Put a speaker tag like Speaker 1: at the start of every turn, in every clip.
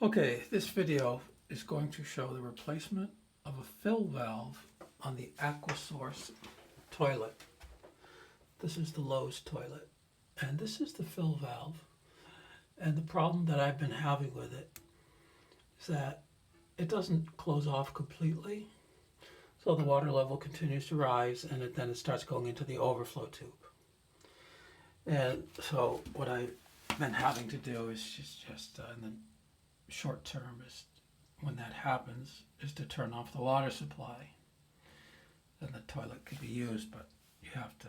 Speaker 1: Okay, this video is going to show the replacement of a fill valve on the AquaSource toilet. This is the Lowe's toilet, and this is the fill valve. And the problem that I've been having with it is that it doesn't close off completely, so the water level continues to rise, and then it starts going into the overflow tube. And so what I've been having to do is just in the short term, is when that happens, is to turn off the water supply. Then the toilet can be used, but you have to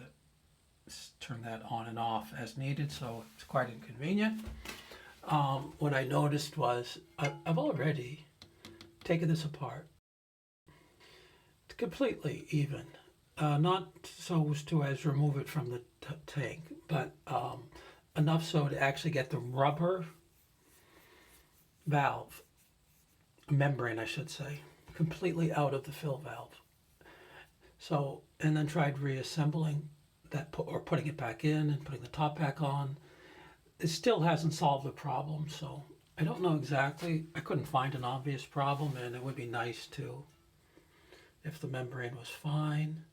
Speaker 1: turn that on and off as needed, so it's quite inconvenient. What I noticed was I've already taken this apart completely, even not so as remove it from the tank, but enough so to actually get the rubber valve membrane, I should say, completely out of the fill valve. So, and then tried reassembling that, or putting it back in and putting the top back on. It still hasn't solved the problem, so I don't know exactly. I couldn't find an obvious problem, and it would be nice to, if the membrane was fine,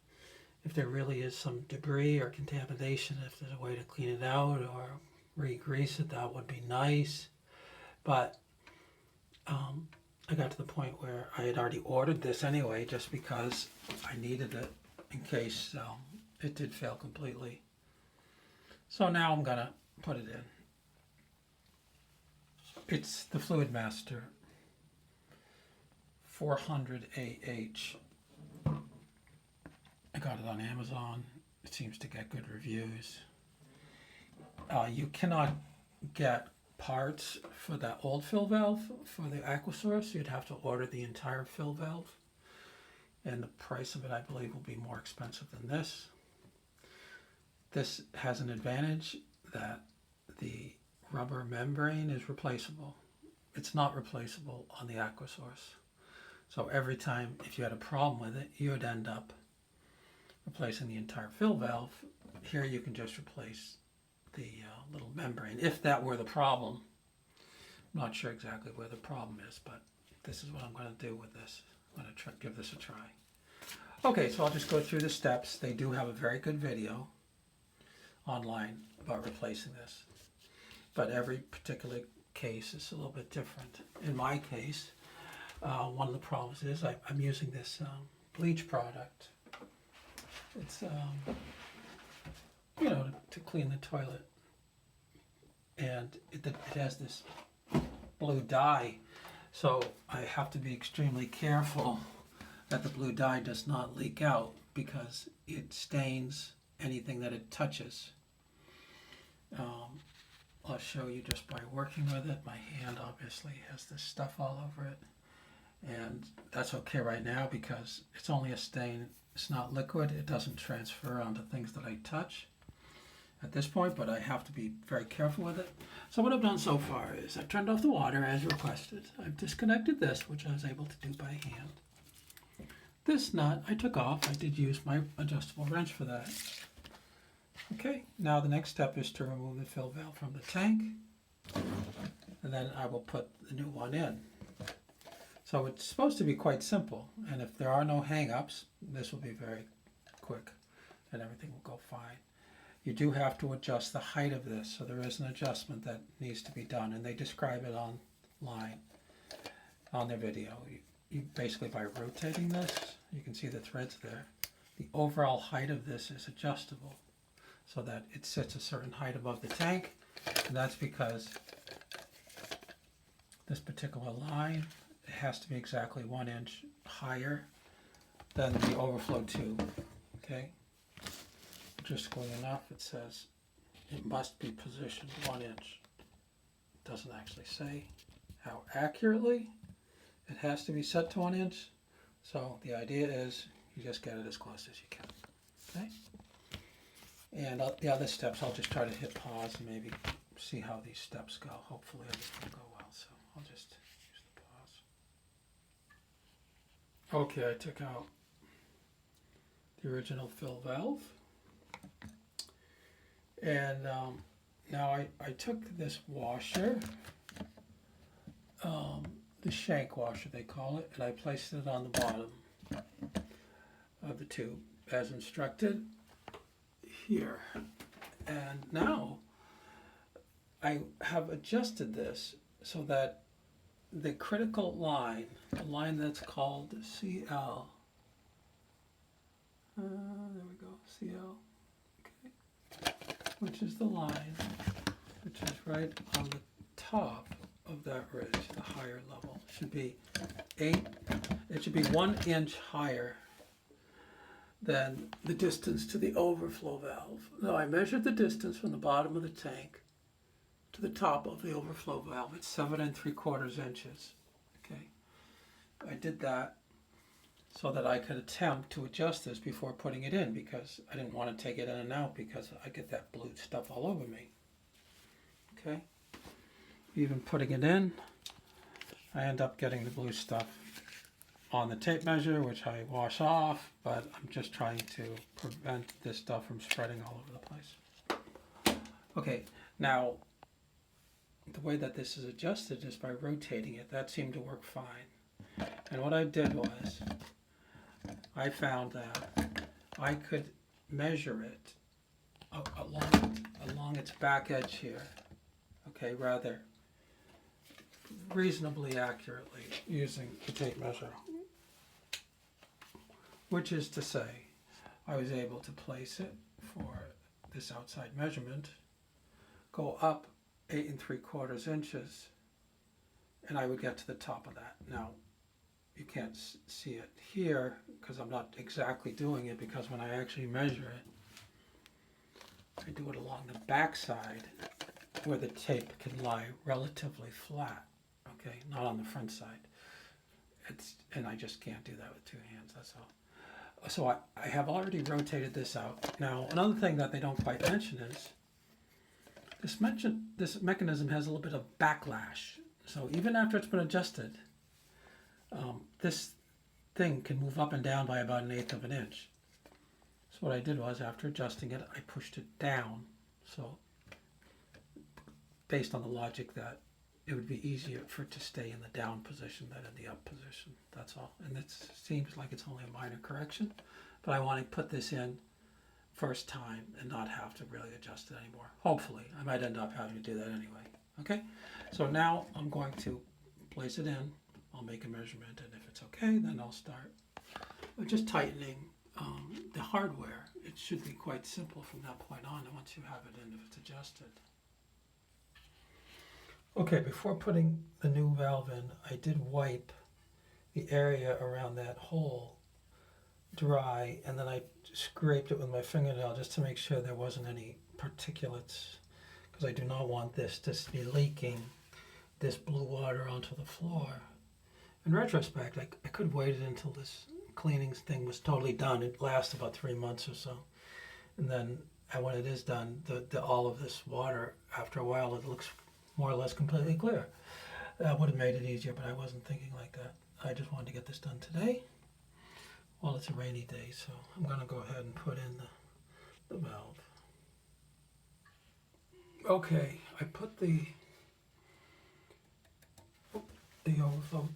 Speaker 1: if there really is some debris or contamination, if there's a way to clean it out or re-grease it, that would be nice. But I got to the point where I had already ordered this anyway, just because I needed it in case it did fail completely. So now I'm gonna put it in. It's the Fluidmaster 400AH. I got it on Amazon. It seems to get good reviews. You cannot get parts for that old fill valve for the AquaSource. You'd have to order the entire fill valve, and the price of it, I believe, will be more expensive than this. This has an advantage that the rubber membrane is replaceable. It's not replaceable on the AquaSource. So every time, if you had a problem with it, you would end up replacing the entire fill valve. Here you can just replace the little membrane, if that were the problem. I'm not sure exactly where the problem is, but this is what I'm going to do with this. I'm going to give this a try. Okay, so I'll just go through the steps. They do have a very good video online about replacing this, but every particular case is a little bit different. In my case, one of the problems is I'm using this bleach product. It's to clean the toilet, and it has this blue dye, so I have to be extremely careful that the blue dye does not leak out, because it stains anything that it touches. I'll show you just by working with it. My hand obviously has this stuff all over it, and that's okay right now because it's only a stain. It's not liquid. It doesn't transfer onto things that I touch at this point, but I have to be very careful with it. So what I've done so far is I've turned off the water as requested. I've disconnected this, which I was able to do by hand. This nut I took off. I did use my adjustable wrench for that. Okay, now the next step is to remove the fill valve from the tank, and then I will put the new one in. So it's supposed to be quite simple, and if there are no hang-ups, this will be very quick and everything will go fine. You do have to adjust the height of this, so there is an adjustment that needs to be done, and they describe it online on their video. You basically, by rotating this, you can see the threads there. The overall height of this is adjustable so that it sits a certain height above the tank, and that's because this particular line, it has to be exactly 1 inch higher than the overflow tube. Okay, interestingly enough, it says it must be positioned 1 inch. It doesn't actually say how accurately it has to be set to 1 inch. So the idea is you just get it as close as you can. Okay, and the other steps, I'll just try to hit pause and maybe see how these steps go. Hopefully everything will go well. So I'll just use the pause. Okay, I took out the original fill valve, and now I took this washer the shank washer, they call it, and I placed it on the bottom of the tube as instructed here. And now I have adjusted this so that the critical line, the line that's called CL, there we go, CL, okay, which is the line which is right on the top of that ridge, the higher level, should be it should be 1 inch higher than the distance to the overflow valve. Now I measured the distance from the bottom of the tank to the top of the overflow valve. It's 7 3/4 inches. Okay, I did that so that I could attempt to adjust this before putting it in, because I didn't want to take it in and out because I get that blue stuff all over me. Okay, even putting it in, I end up getting the blue stuff on the tape measure, which I wash off, but I'm just trying to prevent this stuff from spreading all over the place. Okay, now the way that this is adjusted is by rotating it. That seemed to work fine. And what I did was, I found that I could measure it along its back edge here, okay, rather reasonably accurately using the tape measure. Which is to say, I was able to place it for this outside measurement, go up 8 3/4 inches, and I would get to the top of that. Now, you can't see it here because I'm not exactly doing it, because when I actually measure it, I do it along the back side where the tape can lie relatively flat, okay, not on the front side. And I just can't do that with 2 hands, that's all. So I have already rotated this out. Now, another thing that they don't quite mention is this mechanism has a little bit of backlash. So even after it's been adjusted, this thing can move up and down by about 1/8 of an inch. So what I did was, after adjusting it, I pushed it down. So based on the logic that it would be easier for it to stay in the down position than in the up position. That's all. And it seems like it's only a minor correction, but I want to put this in first time and not have to really adjust it anymore. Hopefully. I might end up having to do that anyway. Okay? So now I'm going to place it in. I'll make a measurement, and if it's okay, then I'll start just tightening the hardware. It should be quite simple from that point on once you have it in, if it's adjusted. Okay, before putting the new valve in, I did wipe the area around that hole dry, and then I scraped it with my fingernail just to make sure there wasn't any particulates, because I do not want this to be leaking this blue water onto the floor. In retrospect, I could have waited until this cleaning thing was totally done. It lasts about 3 months or so. And then when it is done, all of this water, after a while, it looks more or less completely clear. That would have made it easier, but I wasn't thinking like that. I just wanted to get this done today. Well, it's a rainy day, so I'm going to go ahead and put in the valve. Okay, I put the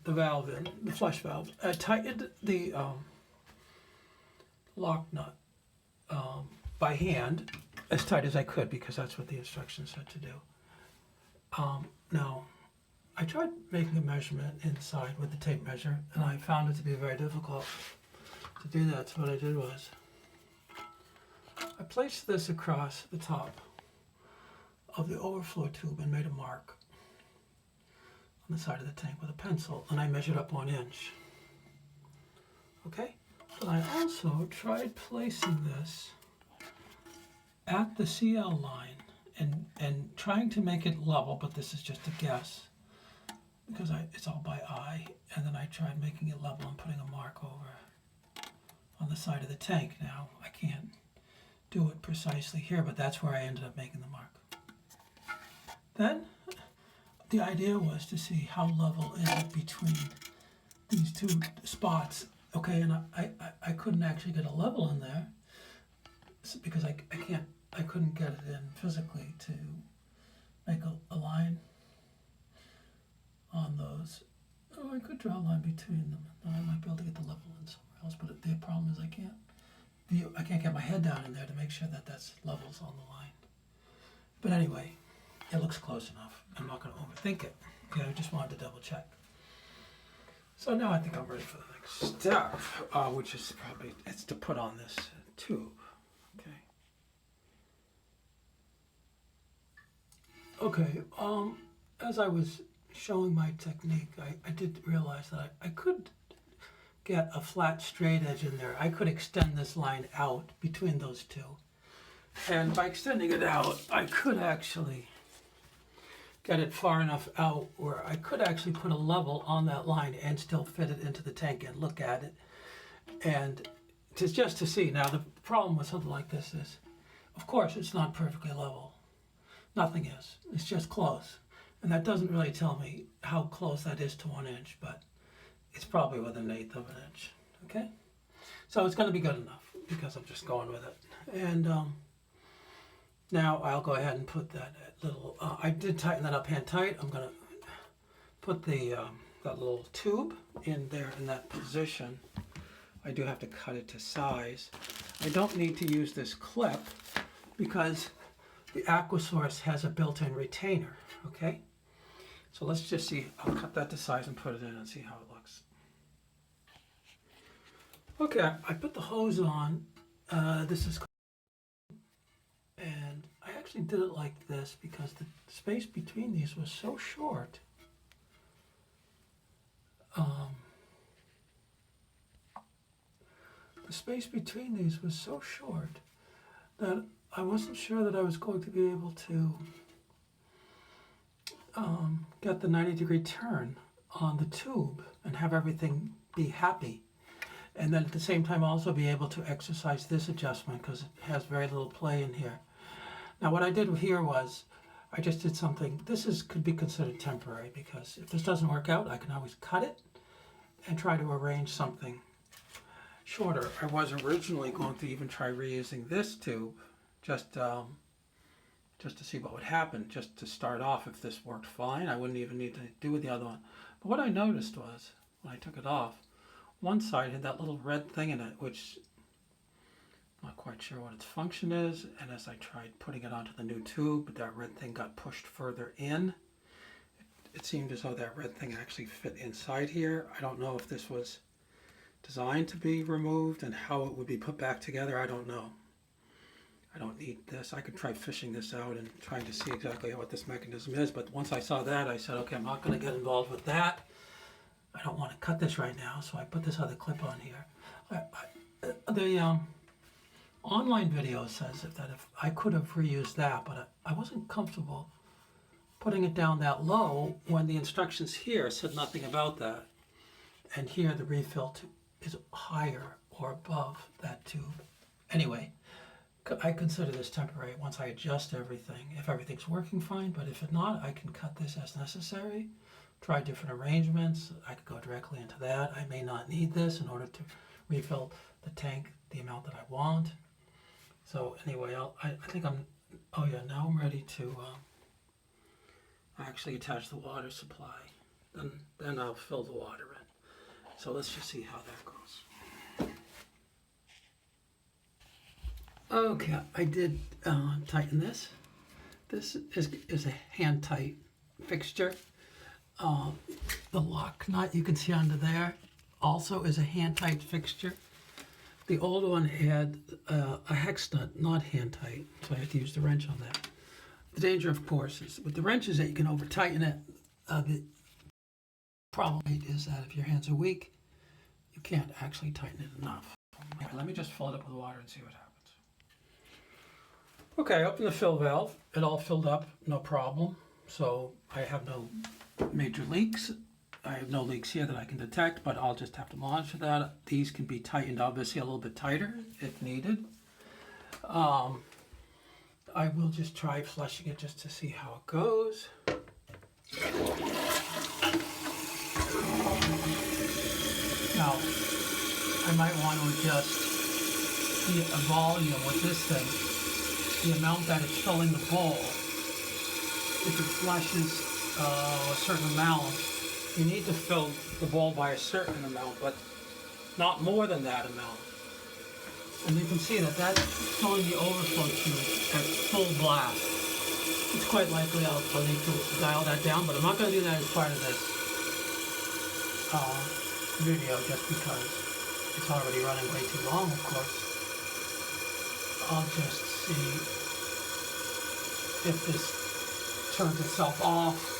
Speaker 1: valve in, the flush valve. I tightened the lock nut by hand, as tight as I could, because that's what the instructions said to do. Now, I tried making a measurement inside with the tape measure, and I found it to be very difficult to do that. So what I did was, I placed this across the top of the overflow tube and made a mark on the side of the tank with a pencil, and I measured up 1 inch. Okay? But I also tried placing this at the CL line and trying to make it level, but this is just a guess because it's all by eye. And then I tried making it level and putting a mark over on the side of the tank. Now, I can't do it precisely here, but that's where I ended up making the mark. Then, the idea was to see how level is it between these two spots. Okay, and I couldn't actually get a level in there because I couldn't get it in physically to make a line on those goes. Oh, I could draw a line between them. I might be able to get the level in somewhere else, but the problem is I can't get my head down in there to make sure that that's levels on the line. But anyway, it looks close enough. I'm not going to overthink it. Okay, I just wanted to double check. So now I think I'm ready for the next step, which is it's to put on this tube. Okay, as I was showing my technique, I did realize that I could get a flat straight edge in there. I could extend this line out between those two. And by extending it out, I could actually get it far enough out where I could actually put a level on that line and still fit it into the tank and look at it. And just to see. Now, the problem with something like this is, of course, it's not perfectly level. Nothing is. It's just close. And that doesn't really tell me how close that is to 1 inch, but it's probably within 1/8 of an inch. Okay? So it's going to be good enough because I'm just going with it. And now I'll go ahead and put that little, I did tighten that up hand tight. I'm going to put the that little tube in there in that position. I do have to cut it to size. I don't need to use this clip because the AquaSource has a built-in retainer, okay? So let's just see. I'll cut that to size and put it in and see how it looks. Okay, I put the hose on. This is, and I actually did it like this because the space between these was so short. The space between these was so short that I wasn't sure that I was going to be able to get the 90-degree turn on the tube and have everything be happy. And then at the same time also be able to exercise this adjustment because it has very little play in here. Now what I did here was I just did something, could be considered temporary because if this doesn't work out, I can always cut it and try to arrange something shorter. I was originally going to even try reusing this tube just to see what would happen, just to start off. If this worked fine, I wouldn't even need to do with the other one. But what I noticed was, when I took it off, one side had that little red thing in it, which I'm not quite sure what its function is, and as I tried putting it onto the new tube, that red thing got pushed further in. It seemed as though that red thing actually fit inside here. I don't know if this was designed to be removed and how it would be put back together. I don't know. I don't need this. I could try fishing this out and trying to see exactly what this mechanism is, but once I saw that, I said, okay, I'm not going to get involved with that. I don't want to cut this right now, so I put this other clip on here. The online video says that if I could have reused that, but I wasn't comfortable putting it down that low when the instructions here said nothing about that. And here the refill is higher or above that tube. Anyway, I consider this temporary once I adjust everything. If everything's working fine, but if it's not, I can cut this as necessary. Try different arrangements. I could go directly into that. I may not need this in order to refill the tank the amount that I want. So anyway, I think oh yeah, now I'm ready to actually attach the water supply. Then I'll fill the water in. So let's just see how that goes. Okay, I did tighten this. This is a hand tight fixture. The lock nut you can see under there also is a hand tight fixture. The old one had a hex nut, not hand tight, so I had to use the wrench on that. The danger, of course, is with the wrench is that you can over tighten it. The problem is that if your hands are weak, you can't actually tighten it enough. Okay, let me just fill it up with water and see what happens. Okay, open the fill valve. It all filled up, no problem. So I have no major leaks. I have no leaks here that I can detect, but I'll just have to monitor that. These can be tightened obviously a little bit tighter if needed. I will just try flushing it just to see how it goes. Now, I might want to adjust the volume with this thing, the amount that it's filling the bowl. If it flushes a certain amount, you need to fill the bowl by a certain amount, but not more than that amount. And you can see that that's filling the overflow tube at full blast. It's quite likely I'll need to dial that down, but I'm not going to do that as part of this video just because it's already running way too long, of course. I'll just see if this turns itself off.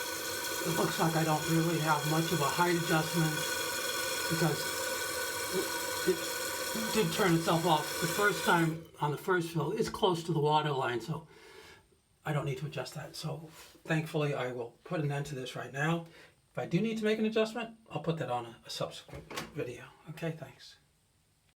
Speaker 1: It looks like I don't really have much of a height adjustment because it did turn itself off the first time on the first fill. It's close to the water line, so I don't need to adjust that. So thankfully I will put an end to this right now. If I do need to make an adjustment, I'll put that on a subsequent video. Okay, thanks.